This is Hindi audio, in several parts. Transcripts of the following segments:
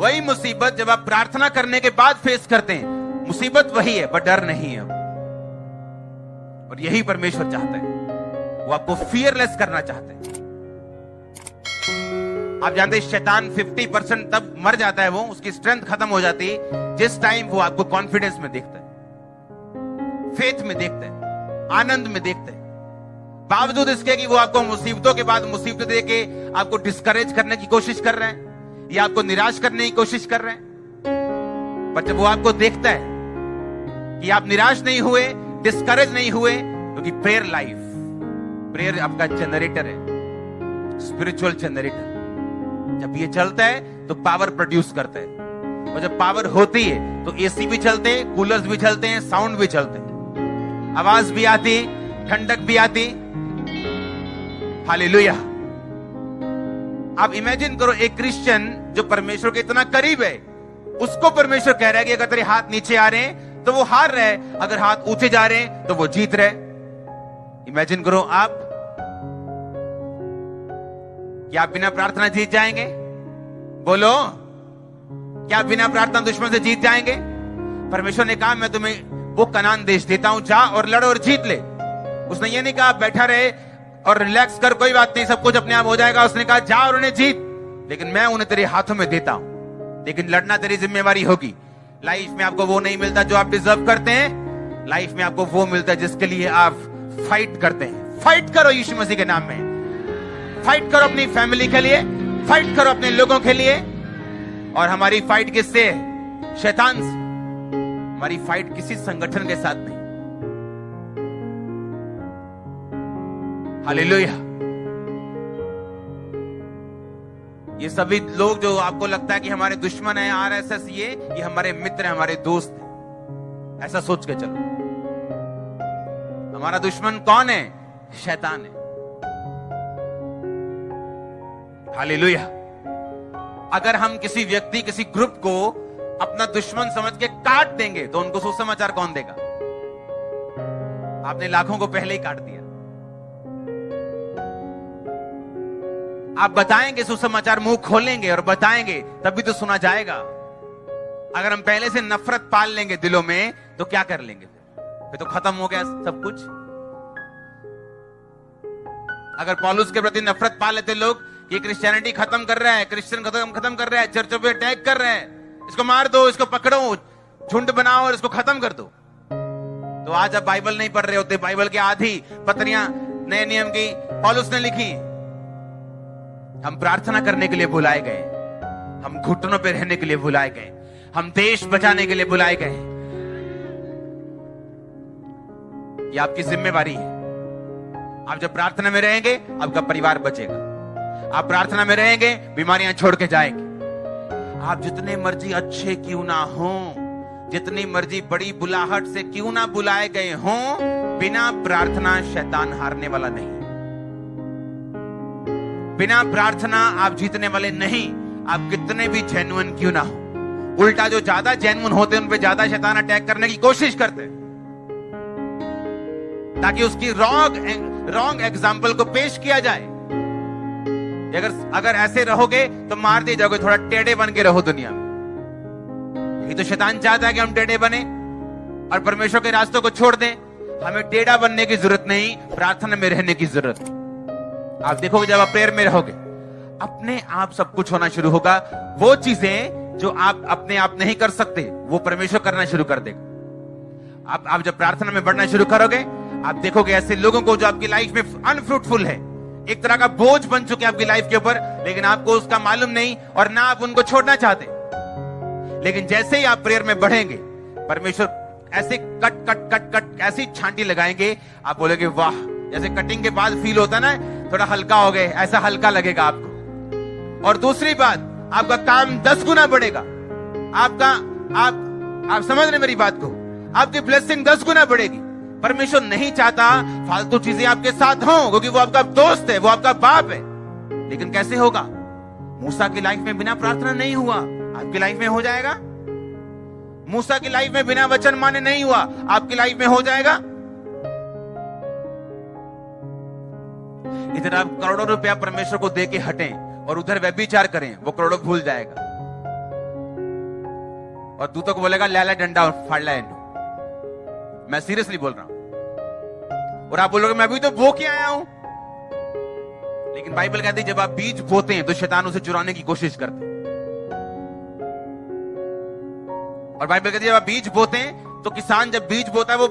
वही मुसीबत जब आप प्रार्थना करने के बाद फेस करते हैं, मुसीबत वही है, पर डर नहीं है। और यही परमेश्वर चाहता है, वो आपको फियरलेस करना चाहता है। आप जानते हैं शैतान 50% तब मर जाता है, वो उसकी स्ट्रेंथ खत्म हो जाती है जिस टाइम वो आपको कॉन्फिडेंस में देखता है, फेथ में देखता है, आनंद में देखता है। बावजूद इसके कि वो आपको मुसीबतों के बाद मुसीबतें देके आपको डिस्करेज करने की कोशिश कर रहे हैं या आपको निराश करने की कोशिश कर रहे हैं, पर जब वो आपको देखता है कि आप निराश नहीं हुए, डिस्करेज नहीं हुए, क्योंकि प्रेयर आपका जनरेटर है, स्पिरिचुअल जनरेटर। जब ये चलता है तो पावर प्रोड्यूस करता है, और जब पावर होती है तो एसी भी चलते हैं, कूलर्स भी चलते हैं, साउंड भी चलते हैं, आवाज भी आती, ठंडक भी आती। हालेलुया। आप इमेजिन करो एक क्रिश्चियन जो परमेश्वर के इतना करीब है, उसको परमेश्वर कह रहा है कि अगर तेरे हाथ नीचे आ रहे हैं तो वो हार रहा है, अगर हाथ ऊंचे जा रहे हैं तो वो जीत रहे। इमेजिन करो आप, क्या आप बिना प्रार्थना जीत जाएंगे? बोलो, क्या आप बिना प्रार्थना दुश्मन से जीत जाएंगे? परमेश्वर ने कहा मैं तुम्हें वो कनान देश देता हूं, जा और लड़ो और जीत ले। उसने ये नहीं कहा बैठा रहे और रिलैक्स कर, कोई बात नहीं, सब कुछ अपने आप हो जाएगा। उसने कहा जा और उन्हें जीत, लेकिन मैं उन्हें तेरे हाथों में देता हूं, लेकिन लड़ना तेरी जिम्मेवारी होगी। लाइफ में आपको वो नहीं मिलता जो आप डिजर्व करते हैं, लाइफ में आपको वो मिलता है जिसके लिए आप फाइट करते हैं। फाइट करो यीशु मसीह के नाम में, फाइट करो अपनी फैमिली के लिए, फाइट करो अपने लोगों के लिए। और हमारी फाइट किससे है? शैतान से। हमारी फाइट किसी संगठन के साथ नहीं। हालेलुया। ये सभी लोग जो आपको लगता है कि हमारे दुश्मन है, आरएसएस, ये हमारे मित्र हैं, हमारे दोस्त हैं, ऐसा सोच के चलो। हमारा दुश्मन कौन है? शैतान है। हालेलुया। अगर हम किसी व्यक्ति, किसी ग्रुप को अपना दुश्मन समझ के काट देंगे तो उनको सुसमाचार कौन देगा? आपने लाखों को पहले ही काट दिया। आप बताएंगे सुसमाचार, मुंह खोलेंगे और बताएंगे, तभी तो सुना जाएगा। अगर हम पहले से नफरत पाल लेंगे दिलों में तो क्या कर लेंगे? फिर तो खत्म हो गया सब कुछ। अगर पौलुस के प्रति नफरत पाल लेते लोग, ये क्रिश्चियनिटी खत्म कर रहा है, क्रिश्चियन खत्म कर रहा है, चर्चों पे अटैक कर रहा है, इसको मार दो, इसको पकड़ो, झुंड बनाओ और इसको खत्म कर दो, तो आज आप बाइबल नहीं पढ़ रहे होते। बाइबल के आधी पत्रियां नए नियम की पौलुस ने लिखी। हम प्रार्थना करने के लिए बुलाए गए, हम घुटनों पे रहने के लिए बुलाए गए, हम देश बचाने के लिए बुलाए गए। ये आपकी जिम्मेवारी है। आप जब प्रार्थना में रहेंगे आपका परिवार बचेगा। आप प्रार्थना में रहेंगे, बीमारियां छोड़ के जाएंगे। आप जितने मर्जी अच्छे क्यों ना हो, जितनी मर्जी बड़ी बुलाहट से क्यों ना बुलाए गए हों, बिना प्रार्थना शैतान हारने वाला नहीं। बिना प्रार्थना आप जीतने वाले नहीं। आप कितने भी जेन्युइन क्यों ना हो, उल्टा जो ज्यादा जेन्युइन होते हैं उन पे ज्यादा शैतान अटैक करने की कोशिश करते हैं, ताकि उसकी रॉन्ग एग्जाम्पल को पेश किया जाए। अगर ऐसे रहोगे तो मार दिए जाओगे, थोड़ा टेढ़े बन के रहो दुनिया में। यही तो शैतान चाहता है कि हम टेढ़े बने और परमेश्वर के रास्तों को छोड़ दें। हमें टेढ़ा बनने की जरूरत नहीं, प्रार्थना में रहने की जरूरत है। आप देखोगे जब आप प्रेयर में रहोगे, अपने आप सब कुछ होना शुरू होगा। वो चीजें जो आप अपने आप नहीं कर सकते, वो परमेश्वर करना शुरू कर देगा। आप जब प्रार्थना में बढ़ना शुरू करोगे, आप देखोगे ऐसे लोगों को जो आपकी लाइफ में अनफ्रूटफुल है, एक तरह का बोझ बन चुके आपकी लाइफ के ऊपर, लेकिन आपको उसका मालूम नहीं और ना आप उनको छोड़ना चाहते। लेकिन जैसे ही आप प्रेयर में बढ़ेंगे, परमेश्वर ऐसे कट ऐसी छांटी लगाएंगे, आप बोलेंगे वाह। जैसे कटिंग के बाद फील होता ना, थोड़ा हल्का हो गए, ऐसा हल्का लगेगा आपको। और दूसरी बात, आपका काम 10 गुना बढ़ेगा। आप समझ रहे मेरी बात को? आपकी ब्लेसिंग 10 गुना बढ़ेगी। परमेश्वर नहीं चाहता फालतू चीजें आपके साथ हों, क्योंकि वो आपका दोस्त है, वो आपका बाप है। लेकिन कैसे होगा? मूसा की लाइफ में बिना प्रार्थना नहीं हुआ, आपकी लाइफ में हो जाएगा। मूसा की लाइफ में बिना वचन माने नहीं हुआ, आपकी लाइफ में हो जाएगा। इधर आप करोड़ों रुपया परमेश्वर को दे के हटें और उधर व्यभिचार करें, वो करोड़ों भूल जाएगा। और दूतों को बोलेगा ले डंडा फाड़ ला इन्हें। मैं सीरियसली बोल रहा हूं। और आप बोलोगे मैं अभी तो बो के आया हूं। लेकिन बाइबल कहती है जब आप बीज बोते हैं तो शैतान उसे चुराने की कोशिश करते हैं। और बाइबल कहती है जब आप बीज बोते हैं तो किसान जब बीज बोता है वो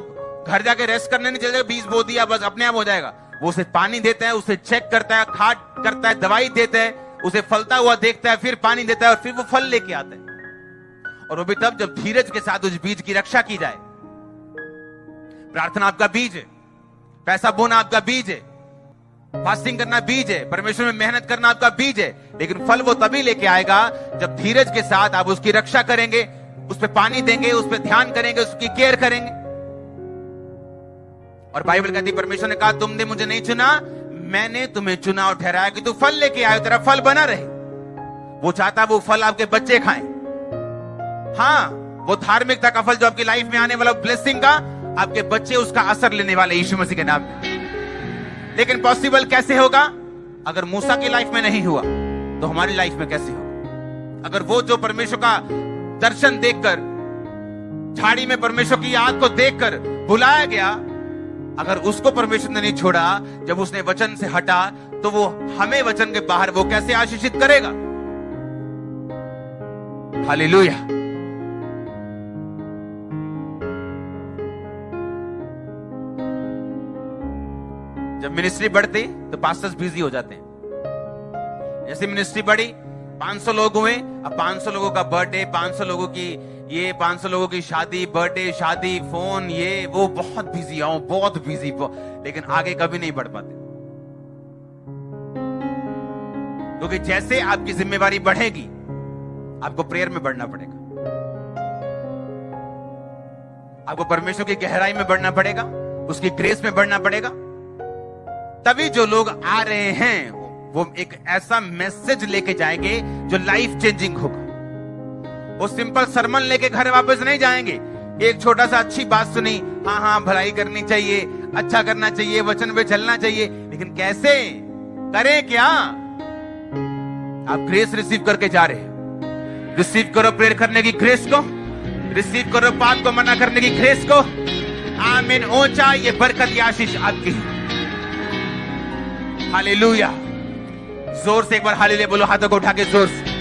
घर जाके रेस्ट करने नहीं चल जाएगा, बीज बो दिया बस अपने आप हो जाएगा। वो उसे पानी देता है, उसे चेक करता है, खाद करता है, दवाई देता है, उसे फलता हुआ देखता है, फिर पानी देता है और फिर वो फल लेके आता है। और वो भी तब जब धीरज के साथ उस बीज की रक्षा की जाए। प्रार्थना आपका बीज है, पैसा बोना आपका बीज है, फास्टिंग करना बीज है, परमेश्वर में मेहनत करना आपका बीज है। लेकिन फल वो तभी लेके आएगा जब धीरज के साथ आप उसकी रक्षा करेंगे, उस पर पानी देंगे, उस पर ध्यान करेंगे, उसकी केयर करेंगे। और बाइबल कहती है परमेश्वर ने कहा तुमने मुझे नहीं चुना, मैंने तुम्हें चुना और ठहराया कि तू फल लेके आए, तेरा फल बना रहे। वो चाहता वो फल आपके बच्चे खाएं। हाँ, वो धार्मिकता का फल जो आपकी लाइफ में आने वाला ब्लेसिंग का, आपके बच्चे उसका असर लेने वाले यीशु मसीह के नाम में। लेकिन पॉसिबल कैसे होगा? अगर मूसा की लाइफ में नहीं हुआ तो हमारी लाइफ में कैसे होगा? अगर वो जो परमेश्वर का दर्शन देखकर, झाड़ी में परमेश्वर की आग को देखकर बुलाया गया, अगर उसको परमेश्वर ने नहीं छोड़ा, जब उसने वचन से हटा, तो वो हमें वचन के बाहर वो कैसे आशीषित करेगा? हालेलुया। जब मिनिस्ट्री बढ़ती तो पास्टर्स बिजी हो जाते हैं। जैसे मिनिस्ट्री बढ़ी, 500 लोग हुए, अब 500 लोगों का बर्थडे, 500 लोगों की ये, 500 लोगों की शादी, बर्थडे, शादी, फोन, ये वो, बहुत बिजी आओ, बहुत बिजी, लेकिन आगे कभी नहीं बढ़ पाते। क्योंकि जैसे आपकी जिम्मेवारी बढ़ेगी आपको प्रेयर में बढ़ना पड़ेगा, आपको परमेश्वर की गहराई में बढ़ना पड़ेगा, उसकी ग्रेस में बढ़ना पड़ेगा। तभी जो लोग आ रहे हैं वो एक ऐसा मैसेज लेके जाएंगे जो लाइफ चेंजिंग होगा। वो सिंपल सरमन लेके घर वापस नहीं जाएंगे। एक छोटा सा अच्छी बात सुनी, हाँ हाँ भलाई करनी चाहिए, अच्छा करना चाहिए, वचन पे चलना चाहिए, लेकिन कैसे करें? क्या आप ग्रेस रिसीव करके जा रहे हैं? रिसीव करो प्रेयर करने की ग्रेस को, रिसीव करो पाप को मना करने की ग्रेस को। आमीन। ऊंचा ये बरकत की आशीष आपकी। हालेलुया। जोर से एक बार हालेलुया बोलो, हाथों को उठा के जोर से,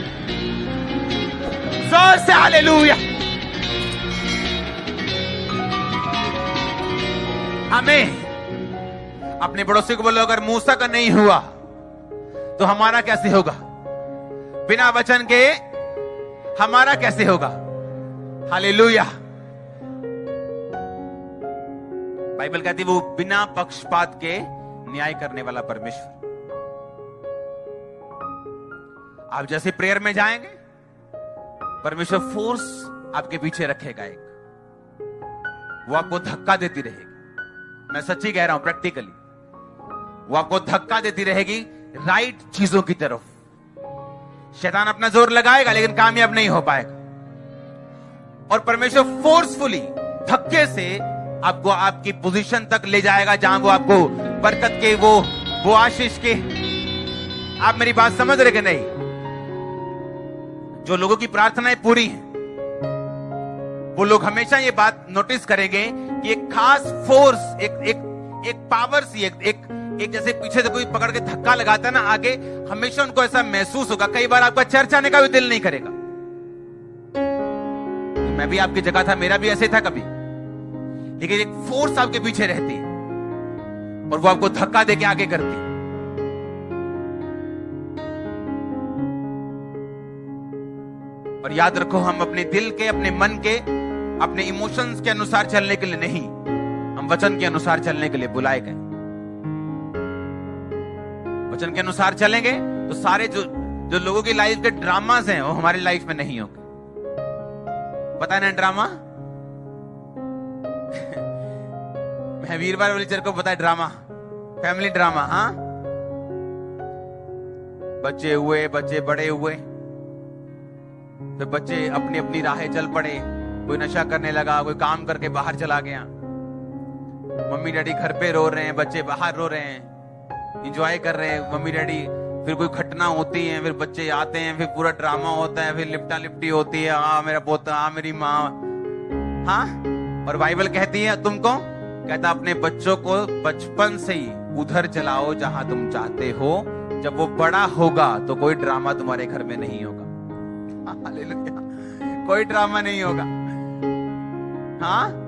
जोर से हालेलुया। हमें अपने पड़ोसी को बोलो अगर मूसा का नहीं हुआ तो हमारा कैसे होगा? बिना वचन के हमारा कैसे होगा? हालेलुया। बाइबल कहती है वो बिना पक्षपात के न्याय करने वाला परमेश्वर। आप जैसे प्रेयर में जाएंगे परमेश्वर फोर्स आपके पीछे रखेगा, एक वो आपको धक्का देती रहेगी। मैं सच्ची कह रहा हूं, प्रैक्टिकली वो आपको धक्का देती रहेगी राइट चीजों की तरफ। शैतान अपना जोर लगाएगा लेकिन कामयाब नहीं हो पाएगा। और परमेश्वर फोर्सफुली धक्के से आपको आपकी पोजीशन तक ले जाएगा जहां वो आपको बरकत के, वो आशीष के। आप मेरी बात समझ रहे कि नहीं? जो लोगों की प्रार्थनाएं पूरी हैं वो लोग हमेशा ये बात नोटिस करेंगे कि एक खास फोर्स, एक पावर सी, एक जैसे पीछे से कोई पकड़ के धक्का लगाता है ना आगे, हमेशा उनको ऐसा महसूस होगा। कई बार आपका चर्च आने का भी दिल नहीं करेगा। मैं भी आपकी जगह था, मेरा भी ऐसे था कभी, लेकिन एक फोर्स आपके पीछे रहती है और वो आपको धक्का देके आगे करती है। और याद रखो, हम अपने दिल के, अपने मन के, अपने इमोशंस के अनुसार चलने के लिए नहीं, हम वचन के अनुसार चलने के लिए बुलाए गए। वचन के अनुसार चलेंगे तो सारे जो लोगों की लाइफ के ड्रामास हैं वो हमारी लाइफ में नहीं होंगे। पता है ना ड्रामा? मैं वीरवार वाली चर को पता है ड्रामा, फैमिली ड्रामा। हाँ, बच्चे हुए, बच्चे बड़े हुए, फिर बच्चे अपनी अपनी राहें चल पड़े। कोई नशा करने लगा, कोई काम करके बाहर चला गया, मम्मी डैडी घर पे रो रहे हैं, बच्चे बाहर रो रहे हैं, एंजॉय कर रहे हैं, मम्मी डैडी फिर कोई घटना होती है, फिर बच्चे आते हैं, फिर पूरा ड्रामा होता है, फिर लिपटा लिपटी होती है, हाँ मेरा पोता, हाँ मेरी माँ। हाँ, और बाइबल कहती है तुमको, कहता अपने बच्चों को बचपन से ही उधर जलाओ जहां तुम चाहते हो, जब वो बड़ा होगा तो कोई ड्रामा तुम्हारे घर में नहीं होगा। हालेलुया, कोई ड्रामा नहीं होगा। हाँ,